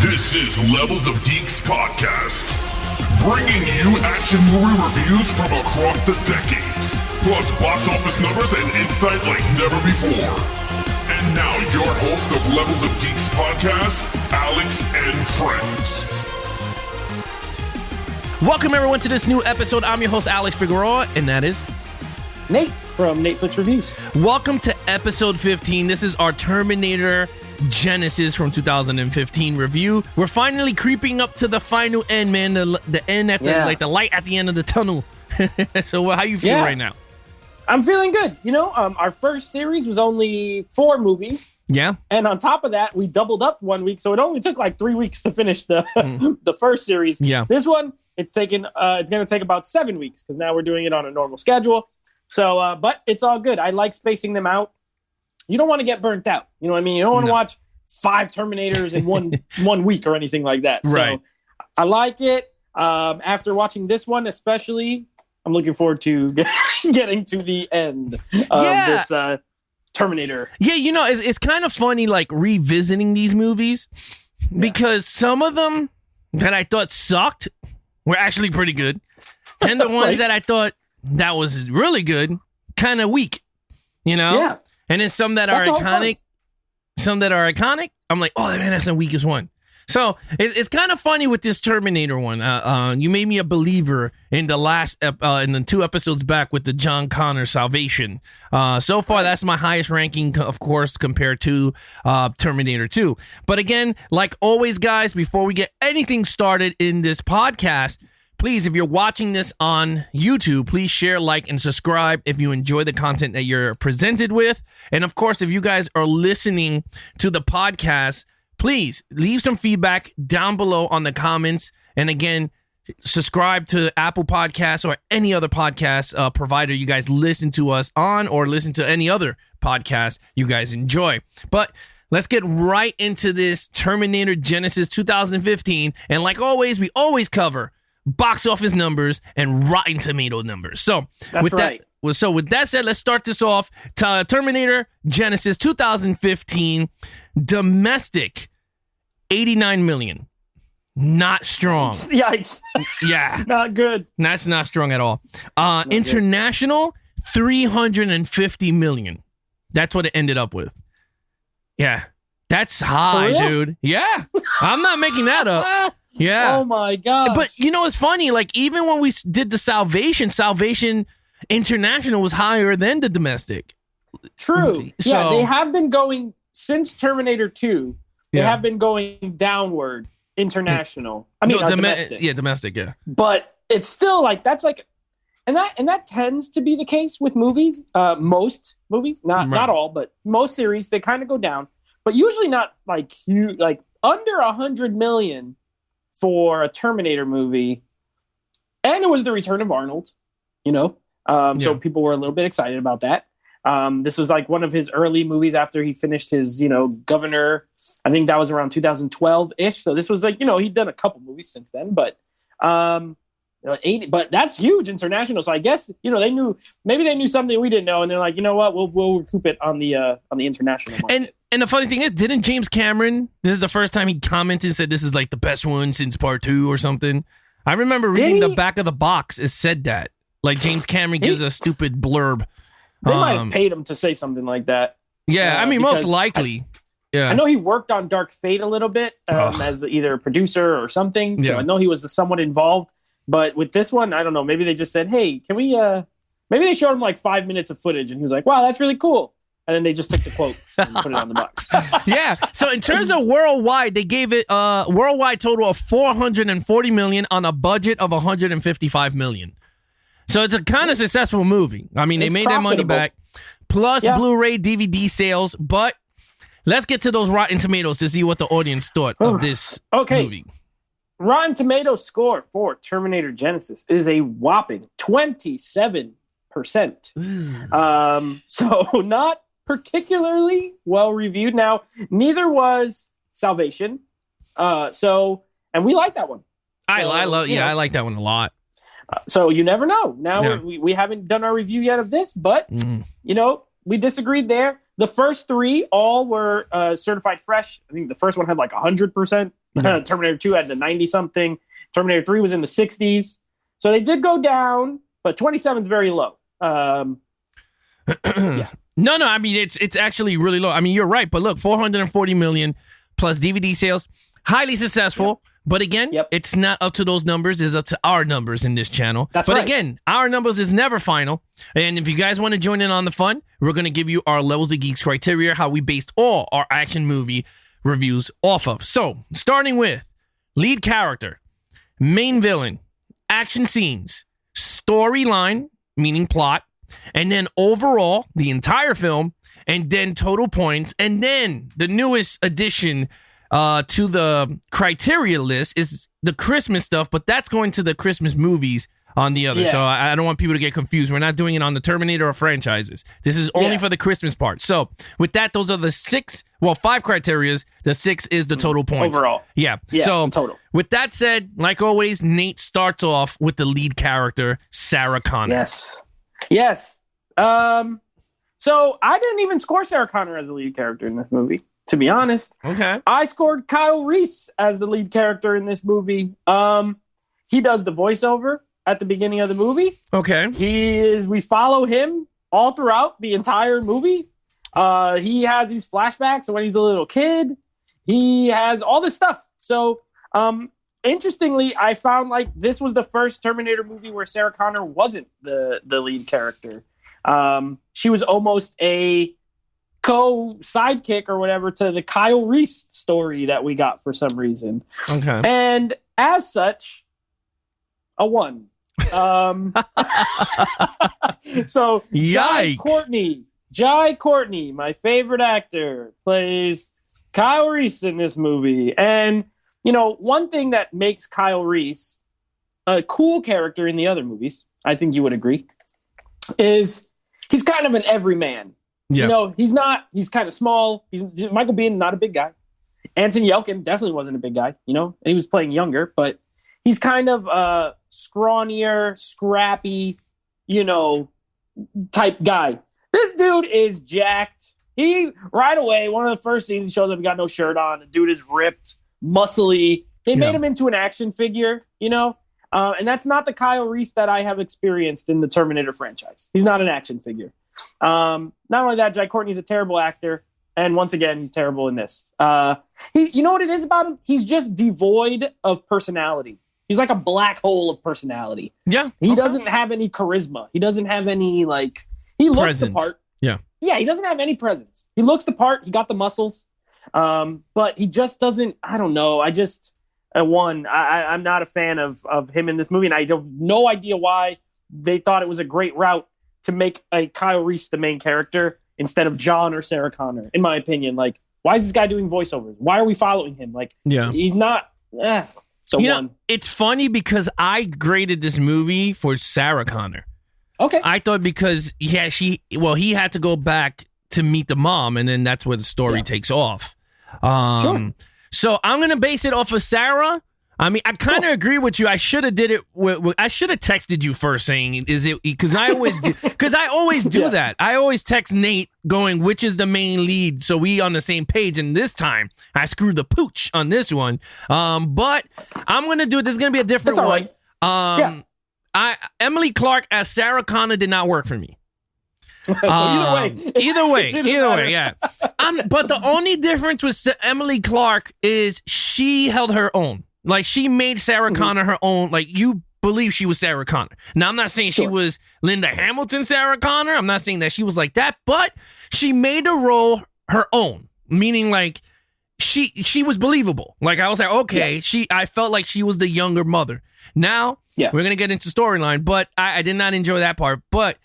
This is Levels of Geeks Podcast, bringing you action movie reviews from across the decades, plus box office numbers and insight like never before. And now your host of Levels of Geeks Podcast, Alex and Friends. Welcome everyone to this new episode. I'm your host, Alex Figueroa, and that is Nate from Nate Flicks Reviews. welcome to episode 15. This is our Terminator Genisys from 2015 review. We're finally creeping up to the final end, man. The end at the, like the light at the end of the tunnel. So how you feel right now? I'm feeling good. You know, our first series was only 4 movies. Yeah. And on top of that, we doubled up 1 week, so it only took like 3 weeks to finish the the first series. Yeah. This one, it's going to take about 7 weeks because now we're doing it on a normal schedule. So, but it's all good. I like spacing them out. You don't want to get burnt out. You know what I mean? You don't want to watch 5 Terminators in one week or anything like that. Right. So I like it. After watching this one, especially, I'm looking forward to getting to the end of this Terminator. Yeah, you know, it's kind of funny, like, revisiting these movies because some of them that I thought sucked were actually pretty good. And the ones that I thought that was really good, kind of weak, you know? Yeah. And then some that are iconic, I'm like, oh, man, that's the weakest one. So it's kind of funny with this Terminator one. You made me a believer in the last in the 2 episodes back with the John Connor Salvation. So far, that's my highest ranking, of course, compared to Terminator 2. But again, like always, guys, before we get anything started in this podcast, please, if you're watching this on YouTube, please share, like, and subscribe if you enjoy the content that you're presented with. And of course, if you guys are listening to the podcast, please leave some feedback down below on the comments. And again, subscribe to Apple Podcasts or any other podcast provider you guys listen to us on, or listen to any other podcast you guys enjoy. But let's get right into this Terminator Genisys 2015. And like always, we always cover box office numbers and Rotten Tomato numbers. So with that said, let's start this off. Terminator Genisys 2015 domestic 89 million. Not strong. Yikes. Yeah. Not good. That's not strong at all. International 350 million. That's what it ended up with. Yeah. That's high, dude. Yeah. I'm not making that up. Yeah. Oh my God. But you know, it's funny. Like, even when we did the Salvation International was higher than the domestic. True. So, yeah, they have been going since Terminator 2. They have been going downward international. I mean, domestic. Yeah, domestic. Yeah. But it's still like and that tends to be the case with movies. Most movies, not all, but most series, they kind of go down. But usually not like huge, like under 100 million. For a Terminator movie, and it was the return of Arnold, you know, so people were a little bit excited about that. This was like one of his early movies after he finished his, Governor. I think that was around 2012-ish. So this was like, he'd done a couple movies since then, but 80. But that's huge international. So I guess they knew something we didn't know, and they're like, you know what, we'll recoup it on the international market. And the funny thing is, didn't James Cameron, this is the first time he commented and said this is like the best one since part 2 or something? I remember reading the back of the box. It said that. Like, James Cameron gives a stupid blurb. They might have paid him to say something like that. Yeah, I mean, most likely. I know he worked on Dark Fate a little bit as either a producer or something. So I know he was somewhat involved. But with this one, I don't know. Maybe they just said, hey, can we... maybe they showed him like 5 minutes of footage, and he was like, wow, that's really cool. And then they just took the quote and put it on the box. Yeah. So in terms of worldwide, they gave it a worldwide total of 440 million on a budget of 155 million. So it's a kind of successful movie. I mean, they made their money back, plus Blu-ray, DVD sales. But let's get to those Rotten Tomatoes to see what the audience thought of this movie. Rotten Tomatoes score for Terminator Genisys is a whopping 27%. So not particularly well reviewed. Now, neither was Salvation. And we like that one. I like that one a lot. So you never know. Now we haven't done our review yet of this, but we disagreed there. The first three all were certified fresh. I think the first one had like 100%. Terminator 2 had the 90 something. Terminator 3 was in the 60s. So they did go down, but 27 is very low. Yeah. No, I mean, it's actually really low. I mean, you're right, but look, 440 million plus DVD sales, highly successful. Yep. But again, it's not up to those numbers. It's up to our numbers in this channel. But right. Again, our numbers is never final. And if you guys want to join in on the fun, we're going to give you our Levels of Geeks criteria, how we based all our action movie reviews off of. So, starting with lead character, main villain, action scenes, storyline, meaning plot, and then overall, the entire film, and then total points, and then the newest addition to the criteria list is the Christmas stuff, but that's going to the Christmas movies on the other. So I don't want people to get confused. We're not doing it on the Terminator or franchises. This is only for the Christmas part. So with that, those are the 5 criterias. The 6 is the total points. Overall. Yeah. So total. With that said, like always, Nate starts off with the lead character, Sarah Connor. Yes. So I didn't even score Sarah Connor as the lead character in this movie, to be honest. Okay. I scored Kyle Reese as the lead character in this movie. He does the voiceover at the beginning of the movie. Okay. We follow him all throughout the entire movie. He has these flashbacks of when he's a little kid. He has all this stuff. So, interestingly, I found like this was the first Terminator movie where Sarah Connor wasn't the lead character. She was almost a co-sidekick or whatever to the Kyle Reese story that we got for some reason. Okay. And as such, a 1. So Jai Courtney, my favorite actor, plays Kyle Reese in this movie. And, you know, one thing that makes Kyle Reese a cool character in the other movies, I think you would agree, is he's kind of an everyman. Yeah. You know, he's kind of small. Michael Biehn, not a big guy. Anton Yelchin definitely wasn't a big guy, you know, and he was playing younger, but he's kind of scrawnier, scrappy, you know, type guy. This dude is jacked. He, right away, one of the first scenes, he shows up, he got no shirt on. The dude is ripped, muscly. They made him into an action figure, you know? And that's not the Kyle Reese that I have experienced in the Terminator franchise. He's not an action figure. Not only that, Jai Courtney's a terrible actor. And once again, he's terrible in this. You know what it is about him? He's just devoid of personality. He's like a black hole of personality. Yeah. He doesn't have any charisma. He doesn't have any, like, he looks presence. the part. Yeah. Yeah, he doesn't have any presence. He looks the part. He got the muscles. But he just doesn't, I don't know. I'm not a fan of him in this movie. And I have no idea why they thought it was a great route to make a Kyle Reese the main character instead of John or Sarah Connor, in my opinion. Like, why is this guy doing voiceovers? Why are we following him? Like, he's not. So you know, it's funny because I graded this movie for Sarah Connor. Okay. I thought because he had to go back to meet the mom, and then that's where the story takes off. Sure. So I'm gonna base it off of Sarah. I mean, I kind of agree with you. I should have did it. I should have texted you first saying, "Is it?" Because I always do. Because I always do that. I always text Nate going, "Which is the main lead?" So we on the same page. And this time, I screwed the pooch on this one. But I'm gonna do it. This is gonna be a different one. Right. Emily Clark as Sarah Connor did not work for me. So either way, yeah. But the only difference with Emily Clark is she held her own. Like, she made Sarah Connor her own. Like, you believe she was Sarah Connor. Now, I'm not saying she was Linda Hamilton Sarah Connor. I'm not saying that she was like that. But she made the role her own. Meaning, like, she was believable. Like, I was like, okay, I felt like she was the younger mother. Now, we're going to get into storyline. But I did not enjoy that part. But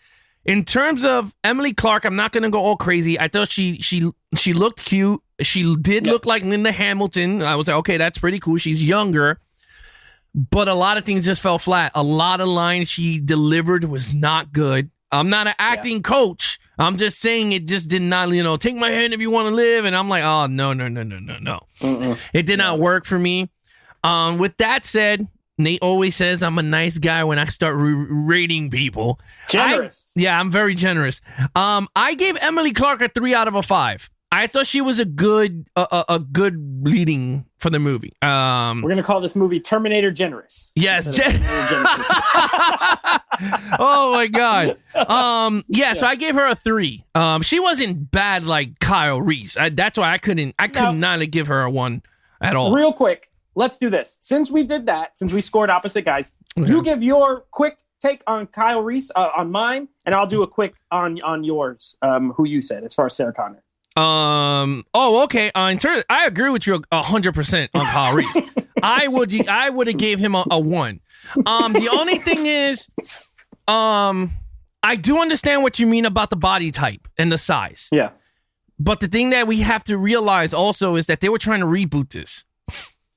in terms of Emily Clark, I'm not going to go all crazy. I thought she looked cute. She did look like Linda Hamilton. I was like, okay, that's pretty cool. She's younger. But a lot of things just fell flat. A lot of lines she delivered was not good. I'm not an acting coach. I'm just saying it just did not, take my hand if you want to live. And I'm like, oh, no. It did not work for me. With that said, Nate always says I'm a nice guy when I start rating people. Generous. I'm very generous. I gave Emily Clark a 3 out of a 5. I thought she was a good leading for the movie. We're gonna call this movie Terminator Genisys. Yes. Oh my God. So I gave her a 3. She wasn't bad like Kyle Reese. That's why I could not give her a 1 at all. Real quick, let's do this. Since we did that, since we scored opposite guys, you give your quick take on Kyle Reese on mine, and I'll do a quick on yours. Who you said as far as Sarah Connor. Okay. I agree with you 100% on Kyle Reese. I would have gave him a 1. The only thing is, I do understand what you mean about the body type and the size. Yeah. But the thing that we have to realize also is that they were trying to reboot this.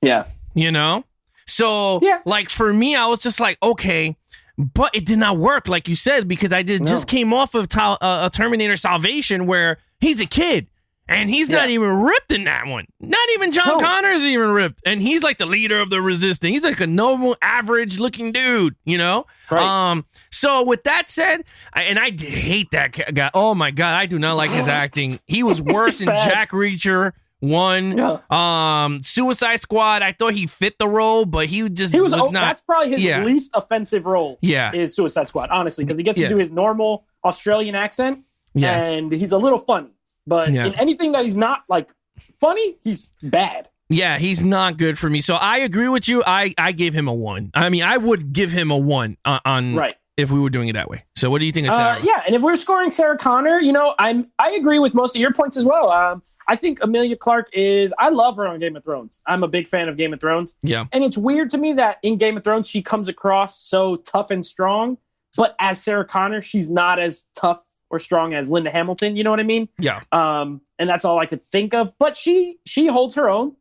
Yeah. You know? So, like, for me, I was just like, okay, but it did not work, like you said, because just came off of a Terminator Salvation where he's a kid. And he's not even ripped in that one. Not even John Connor's even ripped. And he's like the leader of the resistance. He's like a normal, average looking dude, you know? Right. So with that said, I hate that guy. Oh my God, I do not like his acting. He was worse in Jack Reacher 1. Yeah. Suicide Squad, I thought he fit the role, but he was not. That's probably his least offensive role is Suicide Squad, honestly, because he gets to do his normal Australian accent, and he's a little funny. But in anything that he's not like funny, he's bad. Yeah, he's not good for me. So I agree with you. I gave him a 1. I mean, I would give him a 1 on if we were doing it that way. So what do you think of Sarah? And if we're scoring Sarah Connor, you know, I agree with most of your points as well. I think Emilia Clarke I love her on Game of Thrones. I'm a big fan of Game of Thrones. Yeah. And it's weird to me that in Game of Thrones, she comes across so tough and strong, but as Sarah Connor, she's not as tough or strong as Linda Hamilton, you know what I mean? Yeah. And that's all I could think of. But she holds her own.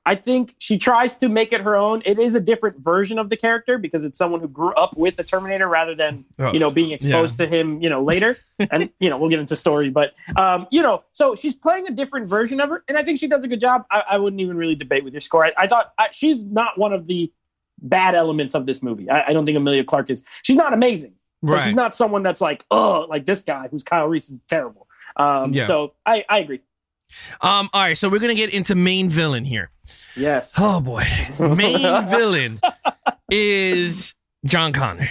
I think she tries to make it her own. It is a different version of the character because it's someone who grew up with the Terminator rather than, being exposed to him, later. And, we'll get into story. But, so she's playing a different version of her. And I think she does a good job. I wouldn't even really debate with your score. I thought she's not one of the bad elements of this movie. I don't think Emilia Clarke is. She's not amazing. But she's not someone that's like, like this guy who's Kyle Reese is terrible. So I agree. All right, so we're gonna get into main villain here. Yes. Oh boy, main villain is John Connor.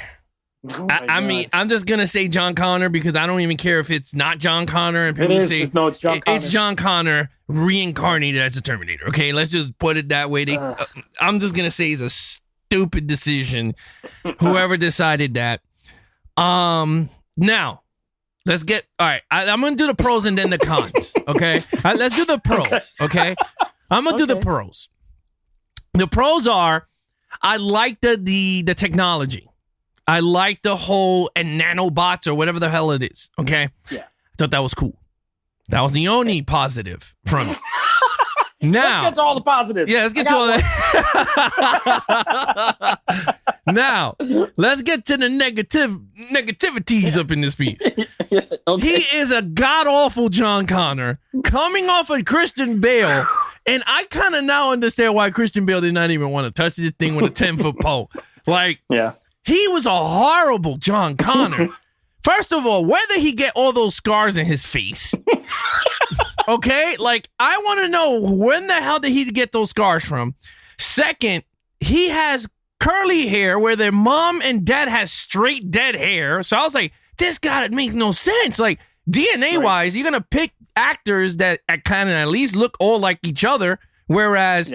I mean, I'm just gonna say John Connor because I don't even care if it's not John Connor and people say no, it's John Connor. It's John Connor reincarnated as a Terminator. Okay, let's just put it that way. I'm just gonna say it's a stupid decision. Whoever decided that. Now let's get all right. I'm gonna do the pros and then the cons. Okay, let's do the pros. Okay, I'm gonna do the pros. The pros are I like the technology. I like the whole and nanobots or whatever the hell it is. Okay, I thought that was cool. That was the only positive from it. Now, let's get to all the positives. Yeah, let's get to all that. Now, let's get to the negativities up in this piece. He is a god-awful John Connor coming off of Christian Bale, and I kind of now understand why Christian Bale did not even want to touch this thing with a 10-foot pole. Like, he was a horrible John Connor. First of all, where did he get all those scars in his face? Okay, like, I want to know when the hell did he get those scars from? Second, he has curly hair where their mom and dad has straight dead hair. So I was like, this guy makes no sense. Like, DNA-wise, you're going to pick actors that kind of at least look all like each other. Whereas,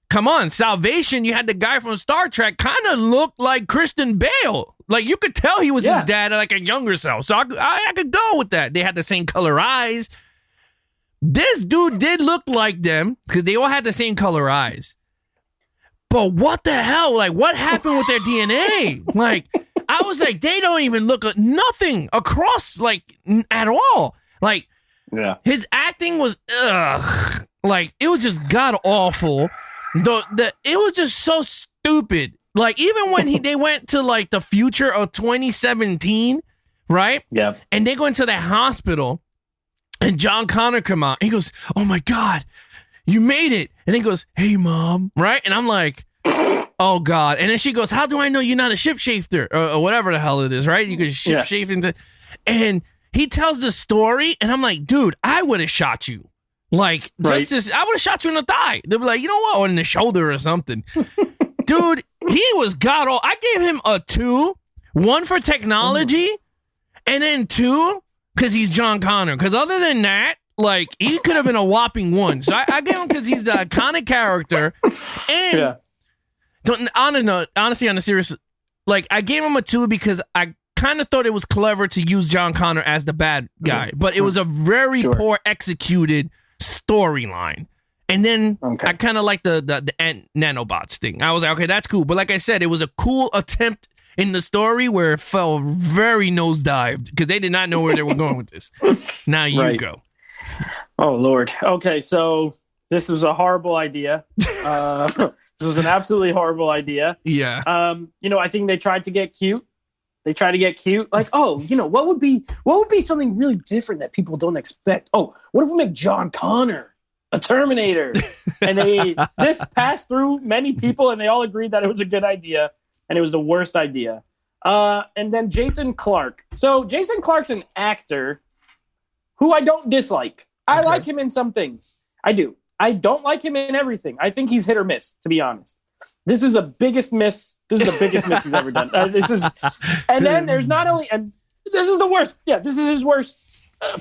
come on, Salvation, you had the guy from Star Trek kind of looked like Christian Bale. Like, you could tell he was his dad, like a younger self. So I could go with that. They had the same color eyes. This dude did look like them because they all had the same color eyes. But what the hell? Like, what happened with their DNA? Like, I was like, they don't even look at nothing across, like, at all. Like, his acting was, like, it was just god awful. It was just so stupid. Like, even when they went to, like, the future of 2017, right? Yeah. And they go into that hospital. And John Connor come out. He goes, "Oh my God, you made it!" And he goes, "Hey, Mom," right? And I'm like, Oh God! And then she goes, "How do I know you're not a shifter or whatever the hell it is, right? You can shape into." And he tells the story, and I'm like, "Dude, I would have shot you. Like, I would have shot you in the thigh. They'd be like, you know what, or in the shoulder or something." Dude, he was god awful. I gave him a 2, 1 for technology, and then 2 because he's John Connor. Because other than that, like, he could have been a whopping 1. So I gave him because he's the iconic character. And honestly, on a serious, like, I gave him a 2 because I kind of thought it was clever to use John Connor as the bad guy, but it was a very poor executed storyline. And then I kind of like the nanobots thing. I was like, okay, that's cool. But like I said, it was a cool attempt in the story where it fell very nosedived because they did not know where they were going with this. Now you go. Oh, Lord. Okay, so this was a horrible idea. This was an absolutely horrible idea. Yeah. I think they tried to get cute. Like, what would be something really different that people don't expect? Oh, what if we make John Connor a Terminator? And this passed through many people, and they all agreed that it was a good idea, and it was the worst idea. And then Jason Clarke. So Jason Clarke's an actor who I don't dislike. I like him in some things. I do. I don't like him in everything. I think he's hit or miss, to be honest. This is the biggest miss he's ever done. And then there's not only, and this is the worst. Yeah, this is his worst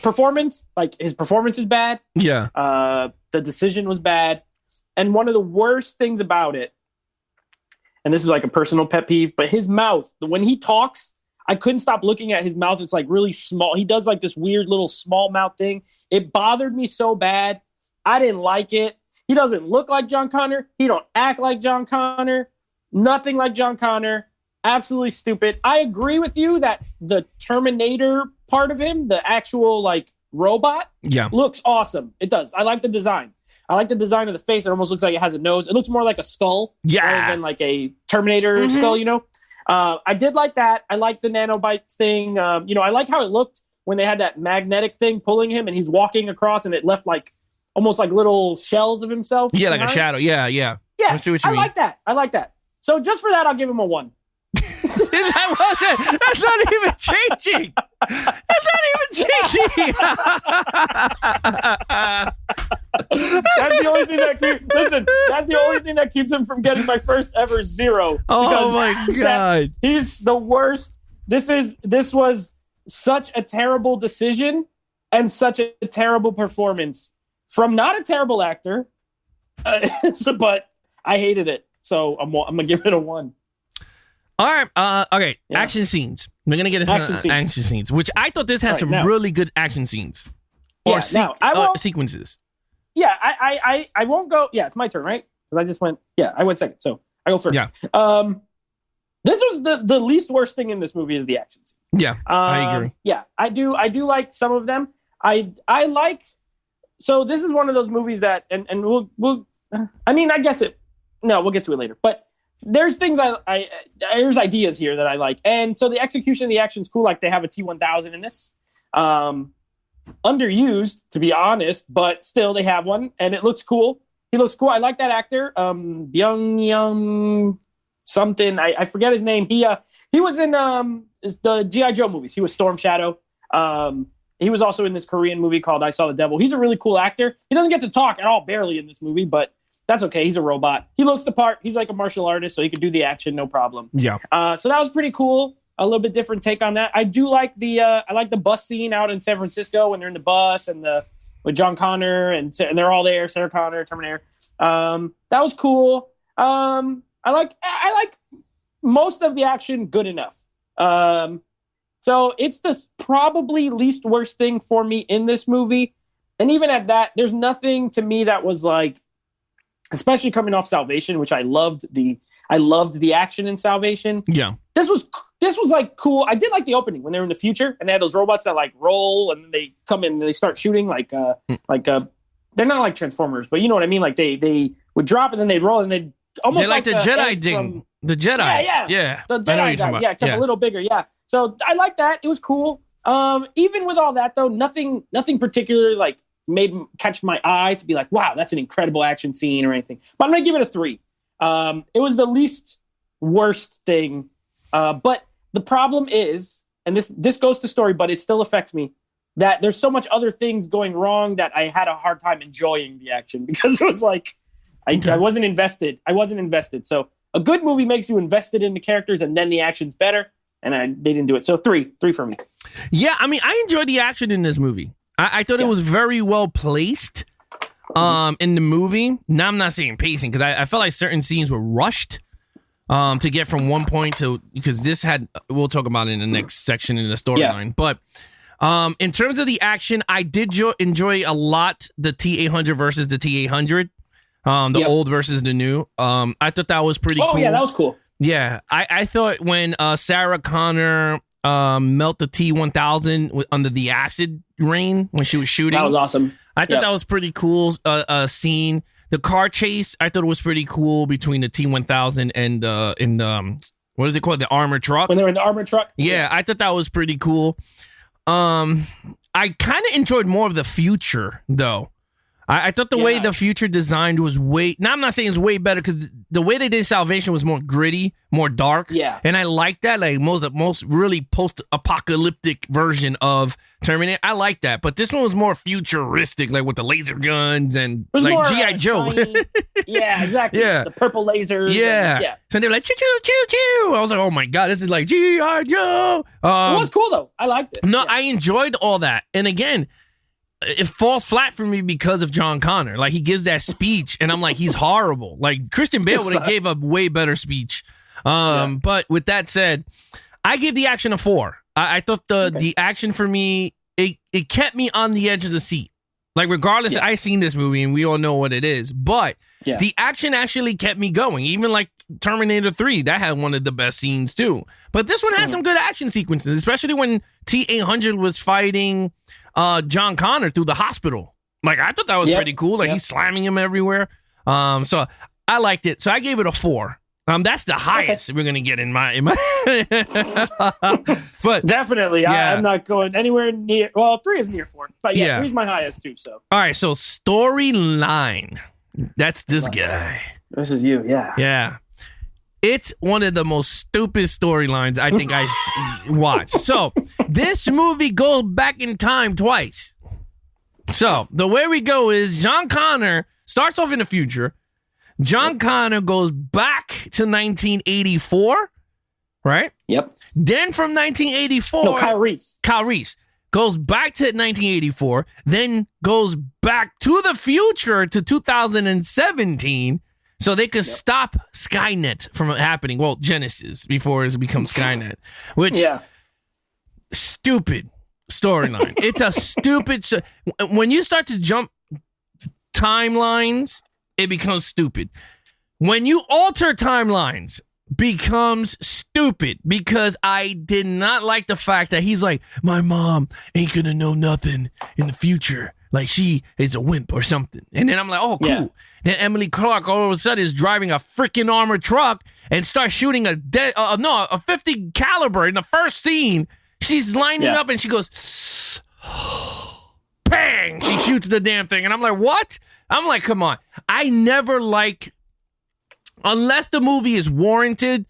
performance. Like, his performance is bad. Yeah. The decision was bad. And one of the worst things about it, and this is like a personal pet peeve, but his mouth, when he talks, I couldn't stop looking at his mouth. It's like really small. He does like this weird little small mouth thing. It bothered me so bad. I didn't like it. He doesn't look like John Connor. He don't act like John Connor. Nothing like John Connor. Absolutely stupid. I agree with you that the Terminator part of him, the actual like robot, looks awesome. It does. I like the design. I like the design of the face. It almost looks like it has a nose. It looks more like a skull rather than like a Terminator skull, I did like that. I like the nanobites thing. I like how it looked when they had that magnetic thing pulling him and he's walking across and it left like almost like little shells of himself. Yeah, behind. Like a shadow. Yeah. Yeah, I like that. So just for that, I'll give him a 1. That's not even changing. That's not even changing. That's the only thing that keeps him from getting my first ever 0. Oh my God. He's the worst. This was such a terrible decision and such a terrible performance from not a terrible actor. But I hated it. So I'm going to give it a 1. All right. Okay. Yeah. Action scenes. We're going to get into action scenes, which I thought this has some really good action scenes or sequences. Yeah. I won't go. Yeah. It's my turn, right? Because I just went. Yeah. I went second. So I go first. Yeah. This was the least worst thing in this movie is the action scenes. Yeah. I agree. Yeah. I do like some of them. I like. So this is one of those movies that, and we'll I mean, I guess we'll get to it later, but there's things there's ideas here that I like. And so the execution of the action's cool. Like, they have a T-1000 in this. Underused, to be honest, but still they have one and it looks cool. He looks cool. I like that actor. Byung something. I forget his name. He was in the G.I. Joe movies. He was Storm Shadow. He was also in this Korean movie called I Saw the Devil. He's a really cool actor. He doesn't get to talk at all, barely in this movie, but that's okay. He's a robot. He looks the part. He's like a martial artist, so he could do the action, no problem. Yeah. So that was pretty cool. A little bit different take on that. I do like I like the bus scene out in San Francisco when they're in the bus and with John Connor and they're all there. Sarah Connor, Terminator. That was cool. I like most of the action. Good enough. So it's the probably least worst thing for me in this movie. And even at that, there's nothing to me that was like, especially coming off Salvation, which I loved the action in Salvation. Yeah. This was like cool. I did like the opening when they were in the future and they had those robots that like roll and they come in and they start shooting like they're not like Transformers, but you know what I mean? Like they would drop and then they'd roll and they'd almost like the Jedi thing. The Jedi. Yeah. The Jedi guys. Yeah, except a little bigger. Yeah. So I like that. It was cool. Even with all that though, nothing particularly like catch my eye to be like, wow, that's an incredible action scene or anything. But I'm gonna give it a 3. It was the least worst thing. But the problem is, and this goes to story, but it still affects me, that there's so much other things going wrong that I had a hard time enjoying the action because it was like I wasn't invested. So a good movie makes you invested in the characters, and then the action's better. And they didn't do it. So three for me. Yeah, I mean, I enjoyed the action in this movie. I thought it was very well placed in the movie. Now, I'm not saying pacing, because I felt like certain scenes were rushed to get from one point to, because this had, we'll talk about it in the next section in the storyline. But in terms of the action, I did enjoy a lot the T-800 versus the T-800, the old versus the new. I thought that was pretty cool. Oh, yeah, that was cool. Yeah, I thought when Sarah Connor melt the T-1000 under the acid rain when she was shooting. That was awesome. I thought that was pretty cool scene. The car chase, I thought it was pretty cool between the T-1000 and what is it called? The armored truck? When they were in the armored truck? Yeah, I thought that was pretty cool. I kind of enjoyed more of the future, though. I thought the way the future designed was now I'm not saying it's way better, because the way they did Salvation was more gritty, more dark. Yeah. And I like that, like most really post-apocalyptic version of Terminator. I like that. But this one was more futuristic, like with the laser guns and like G.I. Joe. Yeah, exactly. Yeah. The purple lasers. Yeah. So they were like, choo, choo, choo, choo. I was like, oh my God, this is like G.I. Joe. It was cool, though. I liked it. No, I enjoyed all that. And again, it falls flat for me because of John Connor. Like, he gives that speech, and I'm like, he's horrible. Like, Christian Bale would have gave a way better speech. But with that said, I gave the action a 4. I thought the action for me, it kept me on the edge of the seat. Like, regardless, I seen this movie, and we all know what it is. But the action actually kept me going. Even like Terminator 3, that had one of the best scenes too. But this one had some good action sequences, especially when T-800 was fighting John Connor through the hospital. Like, I thought that was pretty cool. Like, he's slamming him everywhere. So I liked it. So I gave it a 4. That's the highest we're gonna get in my but definitely. I'm not going anywhere near. Well, 3 is near 4, but 3 is my highest too. So all right. So storyline. That's this guy. This is you. Yeah. It's one of the most stupid storylines I think I watched. So this movie goes back in time twice. So the way we go is John Connor starts off in the future. John Connor goes back to 1984, right? Yep. Then from 1984... No, Kyle Reese goes back to 1984, then goes back to the future to 2017 so they could stop Skynet from happening. Well, Genisys, before it becomes Skynet. Which... Stupid storyline. It's a stupid... When you start to jump timelines... it becomes stupid. When you alter timelines, becomes stupid, because I did not like the fact that he's like, my mom ain't gonna know nothing in the future. Like, she is a wimp or something. And then I'm like, oh, cool. Yeah. Then Emily Clark all of a sudden is driving a freaking armored truck and starts shooting a 50 caliber in the first scene. She's lining up and she goes, bang! She shoots the damn thing. And I'm like, what? I'm like, come on. I never like, unless the movie is warranted,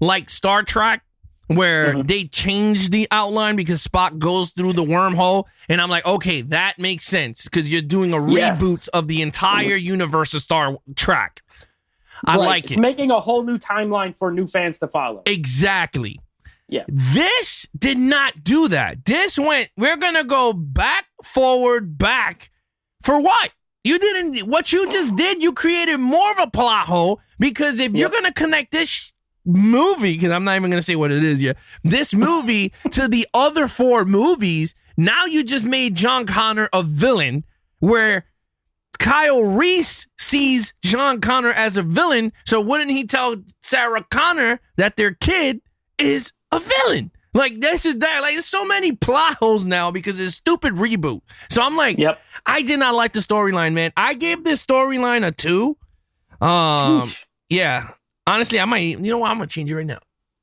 like Star Trek, where they change the outline because Spock goes through the wormhole. And I'm like, okay, that makes sense, because you're doing a reboot of the entire universe of Star Trek. I like it. It's making a whole new timeline for new fans to follow. Exactly. Yeah. This did not do that. This went, we're going to go back, forward, back. For what? What you just did, you created more of a plot hole, because if you're going to connect this movie, because I'm not even going to say what it is yet, this movie to the other 4 movies, now you just made John Connor a villain, where Kyle Reese sees John Connor as a villain. So wouldn't he tell Sarah Connor that their kid is a villain? Like, this is that. Like, there's so many plot holes now because it's a stupid reboot. So I'm like, I did not like the storyline, man. I gave this storyline a 2. Yeah. Honestly, I might, you know what? I'm going to change it right now.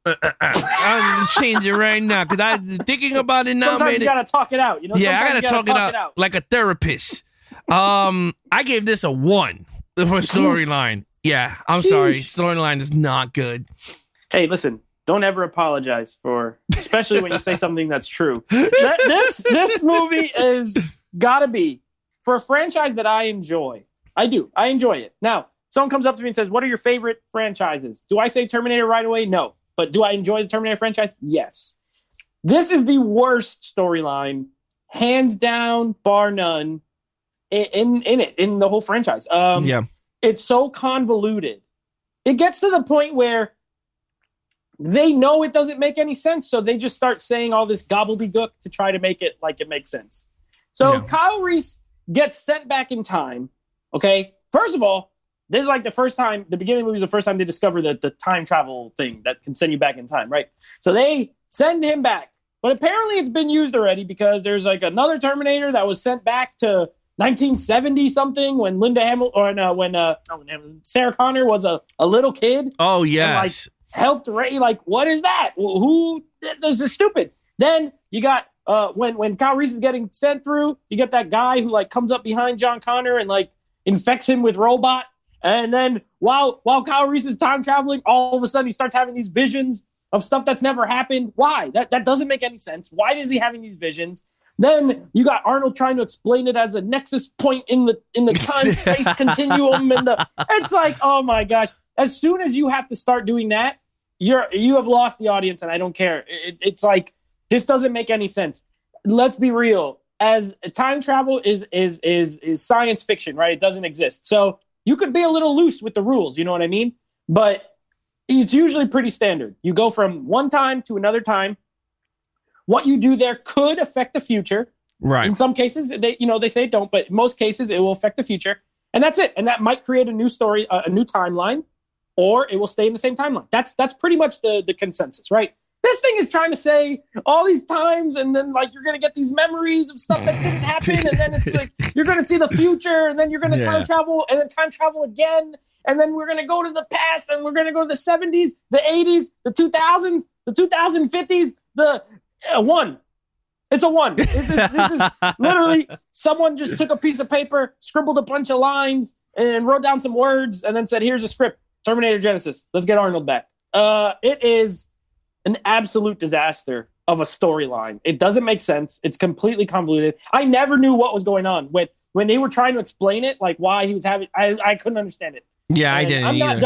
I'm going to change it right now, because I'm thinking about it now. Sometimes you got to talk it out. You know? Yeah, I got to talk it out like a therapist. I gave this a 1 for storyline. Yeah, I'm sorry. Storyline is not good. Hey, listen, don't ever apologize for, especially when you say something that's true. This movie is gotta be for a franchise that I enjoy. I do. I enjoy it. Now, someone comes up to me and says, "What are your favorite franchises?" Do I say Terminator right away? No. But do I enjoy the Terminator franchise? Yes. This is the worst storyline, hands down, bar none, in the whole franchise. It's so convoluted. It gets to the point where they know it doesn't make any sense, so they just start saying all this gobbledygook to try to make it like it makes sense. So Kyle Reese gets sent back in time. Okay, first of all, this is like the first time, the beginning of the movie is the first time they discover the time travel thing that can send you back in time, right? So they send him back, but apparently it's been used already because there's like another Terminator that was sent back to 1970 something when when Sarah Connor was a little kid. Oh yes, and, helped Ray. Like, what is that? Who? This is stupid. Then you got when Kyle Reese is getting sent through, you get that guy who like comes up behind John Connor and like infects him with robot. And then while Kyle Reese is time traveling, all of a sudden he starts having these visions of stuff that's never happened. Why? That doesn't make any sense. Why is he having these visions? Then you got Arnold trying to explain it as a nexus point in the time-space continuum. It's like, oh my gosh. As soon as you have to start doing that, you have lost the audience, and I don't care. It's like, this doesn't make any sense. Let's be real. As time travel is science fiction, right? It doesn't exist. So you could be a little loose with the rules, you know what I mean? But it's usually pretty standard. You go from one time to another time. What you do there could affect the future. Right. In some cases, they say it don't, but in most cases, it will affect the future. And that's it. And that might create a new story, a new timeline, or it will stay in the same timeline. That's pretty much the consensus, right? This thing is trying to say all these times, and then like you're going to get these memories of stuff that didn't happen, and then it's like you're going to see the future, and then you're going to time travel, and then time travel again, and then we're going to go to the past, and we're going to go to the 70s, the 80s, the 2000s, the 2050s, the one. It's a one. This is literally someone just took a piece of paper, scribbled a bunch of lines, and wrote down some words, and then said, "Here's a script, Terminator Genisys. Let's get Arnold back." It is an absolute disaster of a storyline. It doesn't make sense. It's completely convoluted. I never knew what was going on when they were trying to explain it, like why he was having. I couldn't understand it. Yeah, I didn't. I'm either.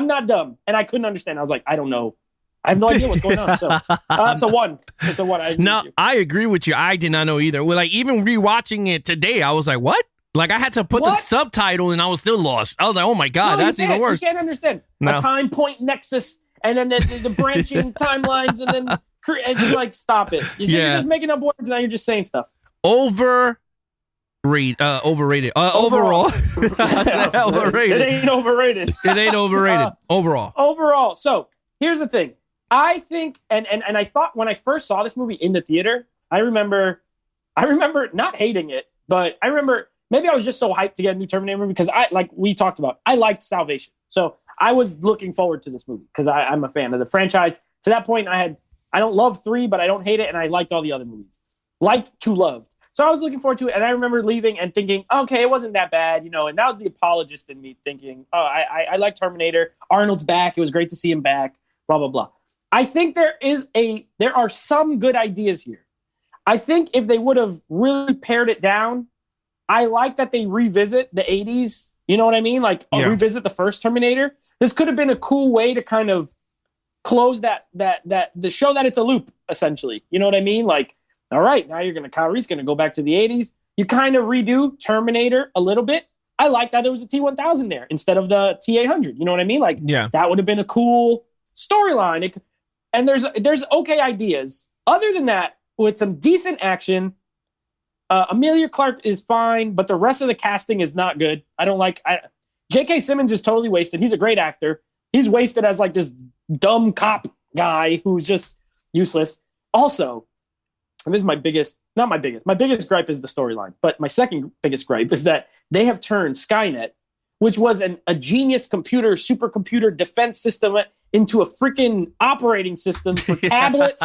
not dumb, and I couldn't understand. I was like, I don't know. I have no idea what's going on. So it's a one. It's a one. I agree with you. I did not know either. Well, like even rewatching it today, I was like, what? Like I had to put the subtitle, and I was still lost. I was like, oh my god, that's even worse. You can't understand a time point nexus. And then the branching timelines, and then it's like, stop it. You're just making up words, now you're just saying stuff. Overrated. Overall. Overrated. It ain't overrated. It ain't overrated. Overall. So here's the thing. I think, and I thought when I first saw this movie in the theater, I remember not hating it, but I remember maybe I was just so hyped to get a new Terminator movie because we talked about, I liked Salvation. So I was looking forward to this movie because I'm a fan of the franchise. To that point, I don't love 3, but I don't hate it, and I liked all the other movies. Liked to loved. So I was looking forward to it, and I remember leaving and thinking, okay, it wasn't that bad, and that was the apologist in me thinking, oh, I like Terminator. Arnold's back. It was great to see him back, blah, blah, blah. I think there are some good ideas here. I think if they would have really pared it down, I like that they revisit the 80s. You know what I mean? Like revisit the first Terminator. This could have been a cool way to kind of close that the show that it's a loop, essentially. You know what I mean? Like, all right, now Kyle Reese going to go back to the 80s. You kind of redo Terminator a little bit. I like that it was a T-1000 there instead of the T-800. You know what I mean? Like, that would have been a cool storyline. And there's okay ideas. Other than that, with some decent action, Amelia Clark is fine, but the rest of the casting is not good. I don't like. J.K. Simmons is totally wasted. He's a great actor. He's wasted as like this dumb cop guy who's just useless. Also, and this is my biggest gripe is the storyline, but my second biggest gripe is that they have turned Skynet, which was a genius supercomputer defense system, into a freaking operating system for tablets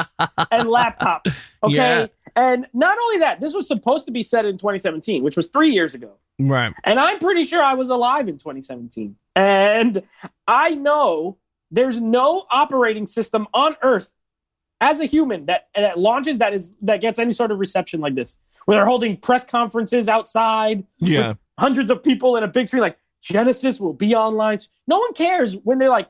and laptops. Okay. Yeah. And not only that, this was supposed to be set in 2017, which was 3 years ago. Right. And I'm pretty sure I was alive in 2017. And I know there's no operating system on Earth as a human that launches that gets any sort of reception like this, where they're holding press conferences outside with hundreds of people in a big screen like Genisys will be online. No one cares when they're like,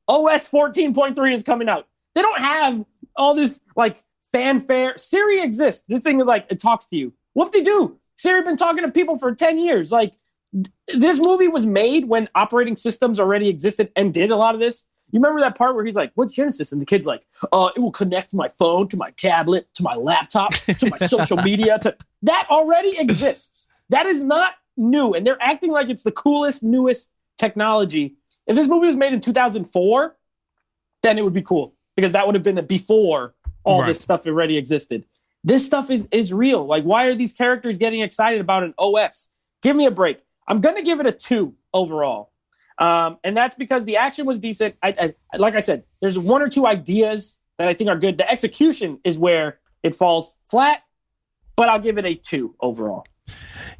OS 14.3 is coming out. They don't have all this like fanfare. Siri exists. This thing like it talks to you. Whoop-de-doo. Siri been talking to people for 10 years. Like this movie was made when operating systems already existed and did a lot of this. You remember that part where he's like, what's Genisys? And the kid's like, it will connect my phone to my tablet, to my laptop, to my social media. That already exists. That is not new. And they're acting like it's the coolest, newest technology. If this movie was made in 2004, then it would be cool because that would have been before all this stuff already existed. This stuff is real. Like, why are these characters getting excited about an OS? Give me a break. I'm going to give it a 2 overall. And that's because the action was decent. Like I said, there's 1 or 2 ideas that I think are good. The execution is where it falls flat, but I'll give it a 2 overall.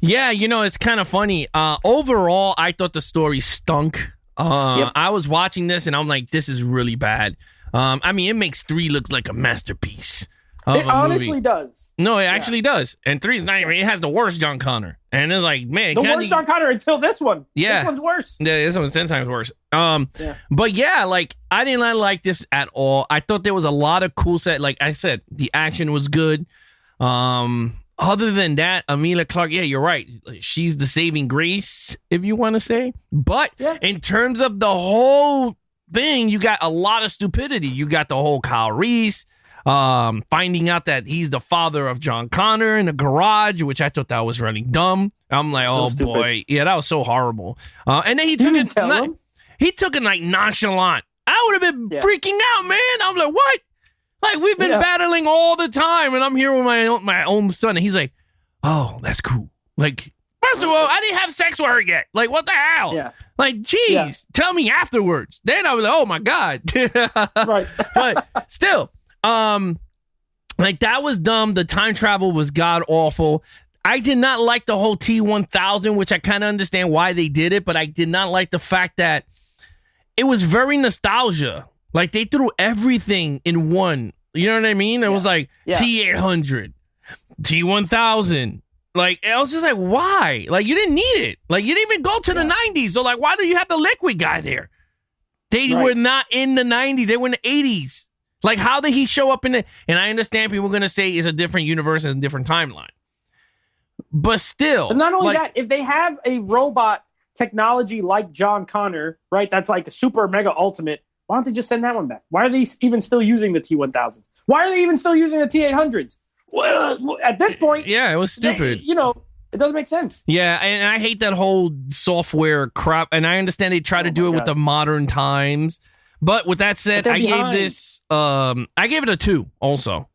Yeah, it's kind of funny. Overall, I thought the story stunk. I was watching this and I'm like, this is really bad. It makes 3 look like a masterpiece. It honestly does. No, it actually does. And 3 is not even, it has the worst John Connor. And it's like, man. The worst John Connor until this one. Yeah. This one's worse. Yeah, this one's 10 times worse. But yeah, like, I did not like this at all. I thought there was a lot of cool set. Like I said, the action was good. Other than that, Emilia Clarke, yeah, you're right. She's the saving grace, if you want to say. But in terms of the whole thing, you got a lot of stupidity. You got the whole Kyle Reese finding out that he's the father of John Connor in the garage, which I thought that was really dumb. I'm like, so stupid. Boy. Yeah, that was so horrible. And then he took it like nonchalant. I would have been freaking out, man. I'm like, what? Like, we've been battling all the time, and I'm here with my own son, and he's like, oh, that's cool. Like, first of all, I didn't have sex with her yet. Like, what the hell? Yeah. Like, geez, tell me afterwards. Then I was like, oh, my God. Right. But still, like, that was dumb. The time travel was god-awful. I did not like the whole T-1000, which I kind of understand why they did it, but I did not like the fact that it was very nostalgia. Like, they threw everything in one. You know what I mean? It was like T-800, T-1000. Like, I was just like, why? Like, you didn't need it. Like, you didn't even go to the 90s. So, like, why do you have the liquid guy there? They were not in the 90s. They were in the 80s. Like, how did he show up in it? And I understand people are going to say it's a different universe and a different timeline. But still. But not only that, if they have a robot technology like John Connor, right, that's like a super mega ultimate, why don't they just send that one back? Why are they even still using the T-1000? Why are they even still using the T-800s? Well, at this point... Yeah, it was stupid. It doesn't make sense. Yeah, and I hate that whole software crap. And I understand they try to do it with the modern times. But with that said, I gave this... I gave it a 2 also.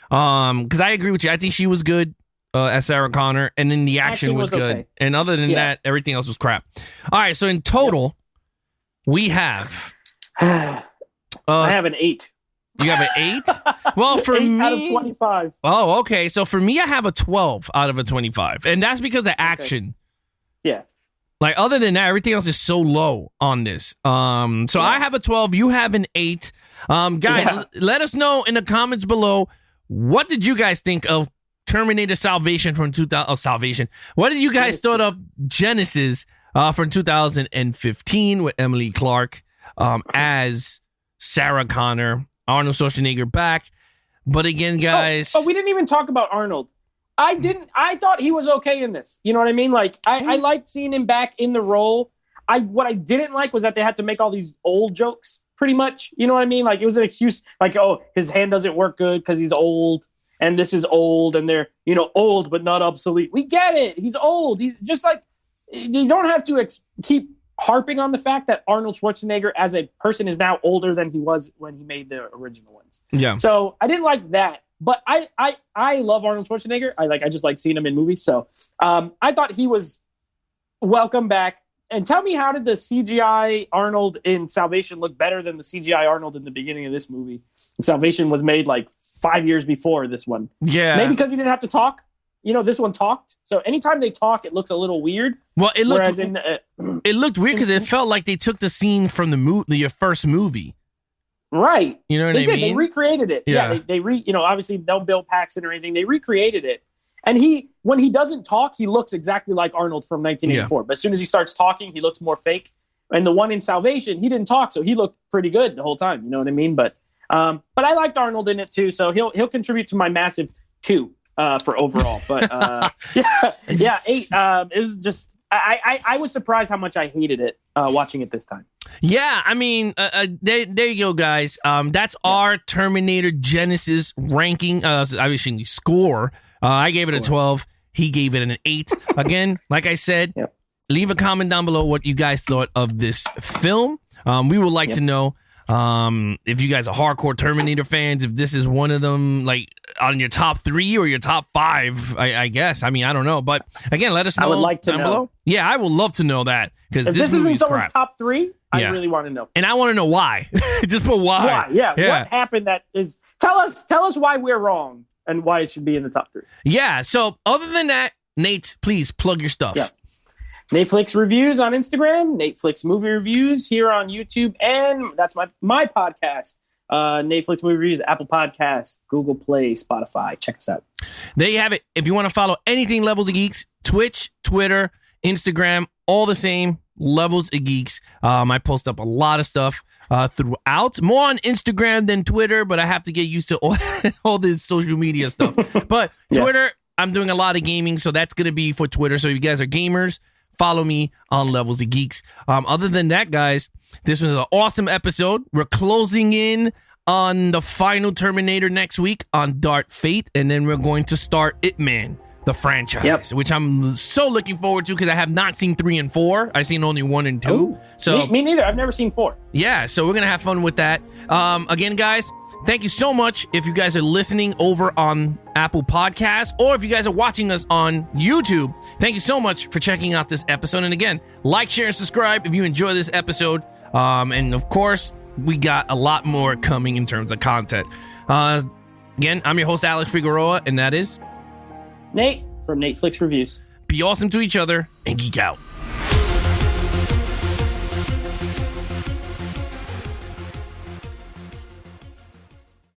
Because I agree with you. I think she was good as Sarah Connor. And then the action was good. Okay. And other than that, everything else was crap. All right, so in total, we have... I have an 8. You have an 8? Well, for 8 me... out of 25. Oh, okay. So for me, I have a 12 out of a 25. And that's because of action. Yeah. Like, other than that, everything else is so low on this. So I have a 12. You have an 8. Guys, let us know in the comments below, what did you guys think of Terminator Salvation from 2000? Salvation. What did you guys thought of Genisys from 2015 with Emilia Clarke as Sarah Connor? Arnold Schwarzenegger back. But again, guys... Oh, we didn't even talk about Arnold. I thought he was okay in this. You know what I mean? Like, I liked seeing him back in the role. What I didn't like was that they had to make all these old jokes, pretty much. You know what I mean? Like, it was an excuse. Like, oh, his hand doesn't work good because he's old. And this is old. And they're, old but not obsolete. We get it. He's old. He's just like... You don't have to keep harping on the fact that Arnold Schwarzenegger as a person is now older than he was when he made the original ones. Yeah. So I didn't like that, but I love Arnold Schwarzenegger. I just like seeing him in movies. So I thought he was welcome back. And tell me, how did the CGI Arnold in Salvation look better than the CGI Arnold in the beginning of this movie? And Salvation was made like 5 years before this one. Yeah. Maybe because he didn't have to talk. this one talked. So anytime they talk, it looks a little weird. Well, it looked it looked weird because it felt like they took the scene from the first movie. Right. You know what I mean? They recreated it. Yeah. They obviously no Bill Paxton or anything. They recreated it. And when he doesn't talk, he looks exactly like Arnold from 1984. Yeah. But as soon as he starts talking, he looks more fake. And the one in Salvation, he didn't talk, so he looked pretty good the whole time. You know what I mean? But I liked Arnold in it too, so he'll contribute to my massive 2 for overall. But 8. It was just I was surprised how much I hated it watching it this time. Yeah, I mean, there you go, guys. That's our Terminator Genisys ranking. Obviously, score. I gave it a 12. He gave it an 8. Again, like I said, leave a comment down below what you guys thought of this film. We would like to know if you guys are hardcore Terminator fans, if this is one of them, like on your top 3 or your top 5, I guess. I mean, I don't know. But again, let us know. I would like to down know. below. Yeah, I would love to know that because if this this movie isn't is someone's crap. top 3, I really want to know. And I want to know why. Just put why. Why? Yeah. What happened that is... Tell us why we're wrong and why it should be in the top 3. Yeah. So other than that, Nate, please plug your stuff. Yeah. Netflix Reviews on Instagram, Netflix Movie Reviews here on YouTube, and that's my podcast. Netflix Movie Reviews, Apple Podcasts, Google Play, Spotify. Check us out. There you have it. If you want to follow anything Levels of Geeks, Twitch, Twitter, Instagram, all the same, Levels of Geeks. I post up a lot of stuff throughout. More on Instagram than Twitter, but I have to get used to all this social media stuff. But Twitter, I'm doing a lot of gaming, so that's going to be for Twitter. So if you guys are gamers, follow me on Levels of Geeks. Other than that, guys, this was an awesome episode. We're closing in on the final Terminator next week on Dark Fate, and then we're going to start Ip Man, the franchise, which I'm so looking forward to because I have not seen 3 and 4. I've seen only 1 and 2. Ooh, so me neither. I've never seen 4. Yeah, so we're going to have fun with that. Again, guys, thank you so much if you guys are listening over on Apple Podcasts or if you guys are watching us on YouTube. Thank you so much for checking out this episode. And again, like, share, and subscribe if you enjoy this episode. And of course, we got a lot more coming in terms of content. Again, I'm your host, Alex Figueroa, and that is Nate from Netflix Reviews. Be awesome to each other and geek out.